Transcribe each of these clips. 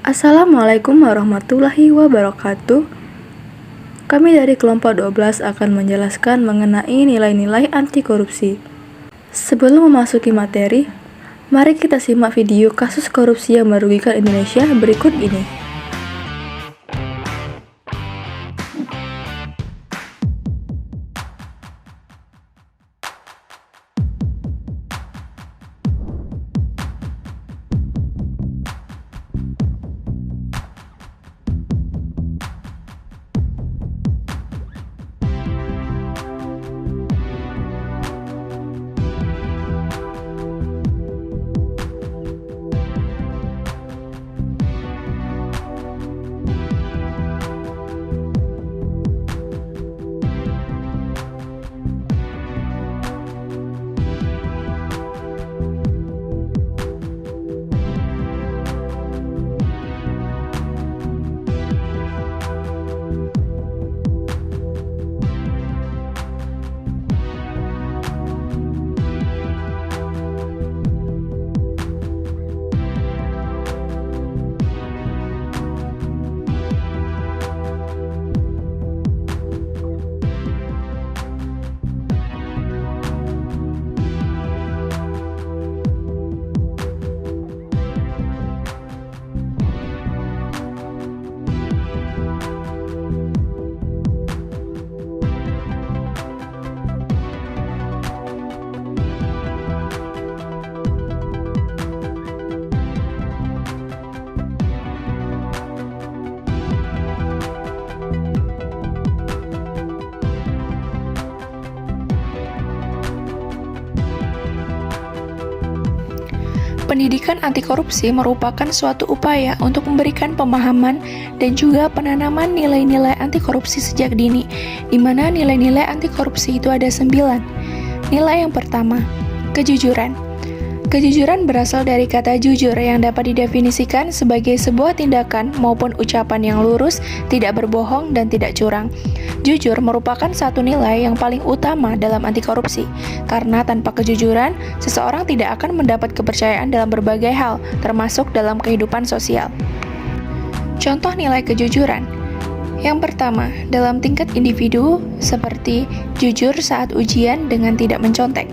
Assalamualaikum warahmatullahi wabarakatuh. Kami dari kelompok 12 akan menjelaskan mengenai nilai-nilai anti korupsi. Sebelum memasuki materi, mari kita simak video kasus korupsi yang merugikan Indonesia berikut ini. Pendidikan anti korupsi merupakan suatu upaya untuk memberikan pemahaman dan juga penanaman nilai-nilai anti korupsi sejak dini, di mana nilai-nilai anti korupsi itu ada 9. Nilai yang pertama, kejujuran. Kejujuran berasal dari kata jujur yang dapat didefinisikan sebagai sebuah tindakan maupun ucapan yang lurus, tidak berbohong, dan tidak curang. Jujur merupakan satu nilai yang paling utama dalam anti korupsi, karena tanpa kejujuran, seseorang tidak akan mendapat kepercayaan dalam berbagai hal, termasuk dalam kehidupan sosial. Contoh nilai kejujuran. Yang pertama, dalam tingkat individu, seperti jujur saat ujian dengan tidak mencontek.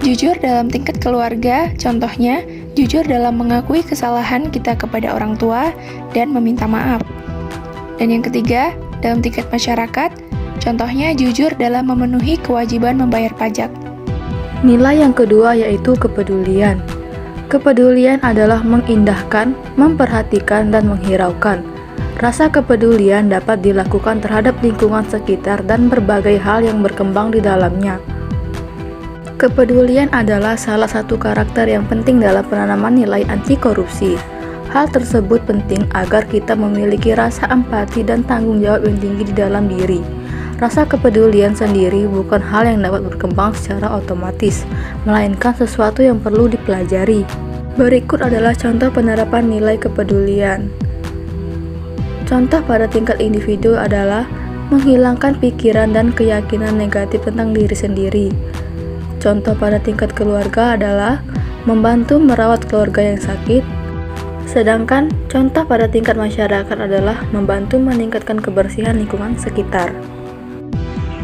Jujur dalam tingkat keluarga, contohnya, jujur dalam mengakui kesalahan kita kepada orang tua dan meminta maaf. Dan yang ketiga, dalam tingkat masyarakat, contohnya jujur dalam memenuhi kewajiban membayar pajak. Nilai yang kedua yaitu kepedulian. Kepedulian adalah mengindahkan, memperhatikan, dan menghiraukan. Rasa kepedulian dapat dilakukan terhadap lingkungan sekitar dan berbagai hal yang berkembang di dalamnya. Kepedulian adalah salah satu karakter yang penting dalam penanaman nilai anti korupsi. Hal tersebut penting agar kita memiliki rasa empati dan tanggung jawab yang tinggi di dalam diri. Rasa kepedulian sendiri bukan hal yang dapat berkembang secara otomatis, melainkan sesuatu yang perlu dipelajari. Berikut adalah contoh penerapan nilai kepedulian. Contoh pada tingkat individu adalah menghilangkan pikiran dan keyakinan negatif tentang diri sendiri. Contoh pada tingkat keluarga adalah membantu merawat keluarga yang sakit. Sedangkan contoh pada tingkat masyarakat adalah membantu meningkatkan kebersihan lingkungan sekitar.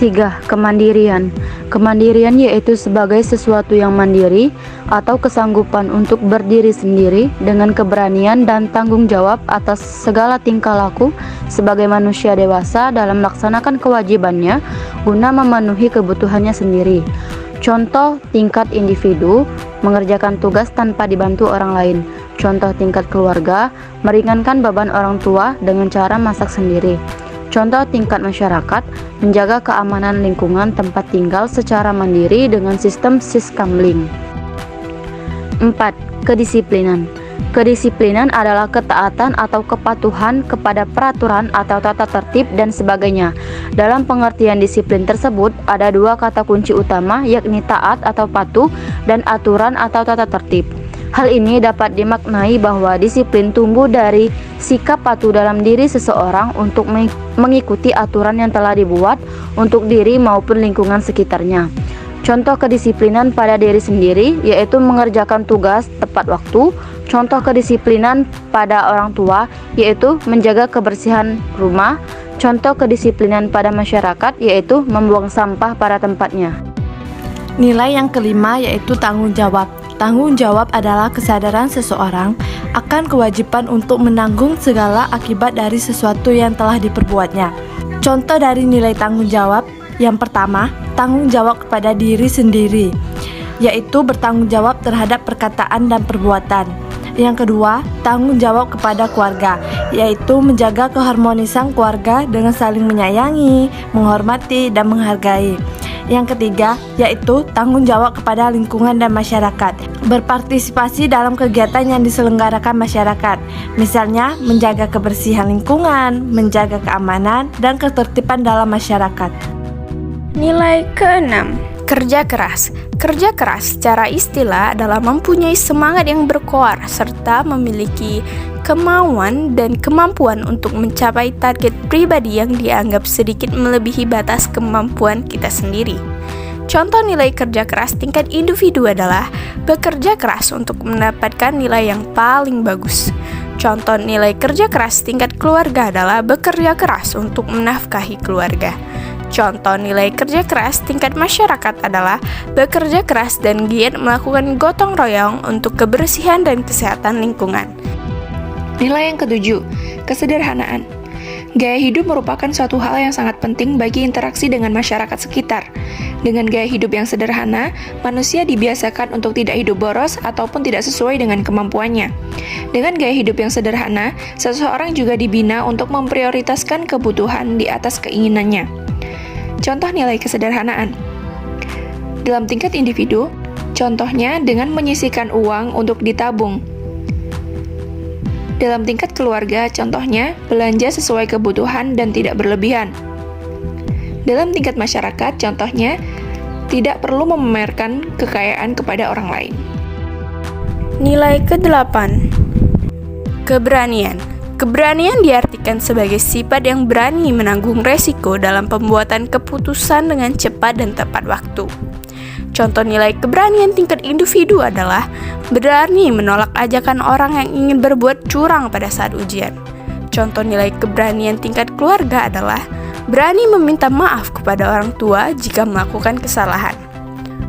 3. Kemandirian. Kemandirian yaitu sebagai sesuatu yang mandiri atau kesanggupan untuk berdiri sendiri dengan keberanian dan tanggung jawab atas segala tingkah laku sebagai manusia dewasa dalam melaksanakan kewajibannya guna memenuhi kebutuhannya sendiri. Contoh tingkat individu, mengerjakan tugas tanpa dibantu orang lain. Contoh tingkat keluarga, meringankan beban orang tua dengan cara masak sendiri. Contoh tingkat masyarakat, menjaga keamanan lingkungan tempat tinggal secara mandiri dengan sistem Siskamling. 4. Kedisiplinan. Kedisiplinan adalah ketaatan atau kepatuhan kepada peraturan atau tata tertib dan sebagainya. Dalam pengertian disiplin tersebut, ada dua kata kunci utama, yakni taat atau patuh dan aturan atau tata tertib. Hal ini dapat dimaknai bahwa disiplin tumbuh dari sikap patuh dalam diri seseorang untuk mengikuti aturan yang telah dibuat untuk diri maupun lingkungan sekitarnya. Contoh kedisiplinan pada diri sendiri yaitu mengerjakan tugas tepat waktu. Contoh kedisiplinan pada orang tua yaitu menjaga kebersihan rumah. Contoh kedisiplinan pada masyarakat yaitu membuang sampah pada tempatnya. Nilai yang kelima yaitu tanggung jawab. Tanggung jawab adalah kesadaran seseorang akan kewajiban untuk menanggung segala akibat dari sesuatu yang telah diperbuatnya. Contoh dari nilai tanggung jawab, yang pertama, tanggung jawab kepada diri sendiri, yaitu bertanggung jawab terhadap perkataan dan perbuatan. Yang kedua, tanggung jawab kepada keluarga, yaitu menjaga keharmonisan keluarga dengan saling menyayangi, menghormati, dan menghargai. Yang ketiga, yaitu tanggung jawab kepada lingkungan dan masyarakat, berpartisipasi dalam kegiatan yang diselenggarakan masyarakat, misalnya menjaga kebersihan lingkungan, menjaga keamanan, dan ketertiban dalam masyarakat. Nilai keenam, kerja keras. Kerja keras secara istilah adalah mempunyai semangat yang berkoar serta memiliki kemauan dan kemampuan untuk mencapai target pribadi yang dianggap sedikit melebihi batas kemampuan kita sendiri. Contoh nilai kerja keras tingkat individu adalah bekerja keras untuk mendapatkan nilai yang paling bagus. Contoh nilai kerja keras tingkat keluarga adalah bekerja keras untuk menafkahi keluarga. Contoh nilai kerja keras tingkat masyarakat adalah bekerja keras dan giat melakukan gotong royong untuk kebersihan dan kesehatan lingkungan. Nilai yang ketujuh, kesederhanaan. Gaya hidup merupakan suatu hal yang sangat penting bagi interaksi dengan masyarakat sekitar. Dengan gaya hidup yang sederhana, manusia dibiasakan untuk tidak hidup boros ataupun tidak sesuai dengan kemampuannya. Dengan gaya hidup yang sederhana, seseorang juga dibina untuk memprioritaskan kebutuhan di atas keinginannya. Contoh nilai kesederhanaan. Dalam tingkat individu, contohnya dengan menyisihkan uang untuk ditabung. Dalam tingkat keluarga, contohnya belanja sesuai kebutuhan dan tidak berlebihan. Dalam tingkat masyarakat, contohnya tidak perlu memamerkan kekayaan kepada orang lain. Nilai ke-8, keberanian. Keberanian diartikan sebagai sifat yang berani menanggung resiko dalam pembuatan keputusan dengan cepat dan tepat waktu. Contoh nilai keberanian tingkat individu adalah berani menolak ajakan orang yang ingin berbuat curang pada saat ujian. Contoh nilai keberanian tingkat keluarga adalah berani meminta maaf kepada orang tua jika melakukan kesalahan.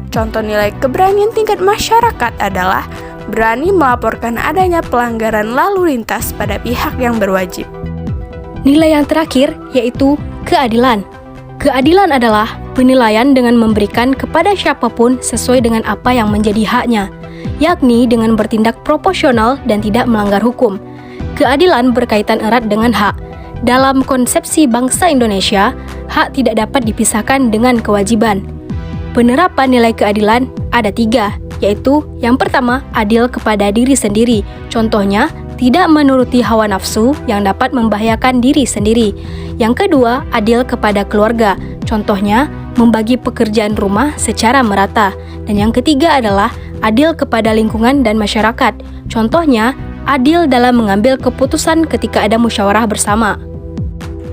Contoh nilai keberanian tingkat masyarakat adalah berani melaporkan adanya pelanggaran lalu lintas pada pihak yang berwajib. Nilai yang terakhir yaitu keadilan. Keadilan adalah penilaian dengan memberikan kepada siapapun sesuai dengan apa yang menjadi haknya, yakni dengan bertindak proporsional dan tidak melanggar hukum. Keadilan berkaitan erat dengan hak. Dalam konsepsi bangsa Indonesia, hak tidak dapat dipisahkan dengan kewajiban. Penerapan nilai keadilan ada 3, yaitu yang pertama, adil kepada diri sendiri. Contohnya, tidak menuruti hawa nafsu yang dapat membahayakan diri sendiri. Yang kedua, adil kepada keluarga. Contohnya, membagi pekerjaan rumah secara merata. Dan yang ketiga adalah adil kepada lingkungan dan masyarakat. Contohnya, adil dalam mengambil keputusan ketika ada musyawarah bersama.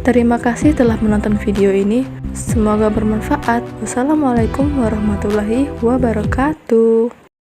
Terima kasih telah menonton video ini. Semoga bermanfaat. Wassalamualaikum warahmatullahi wabarakatuh.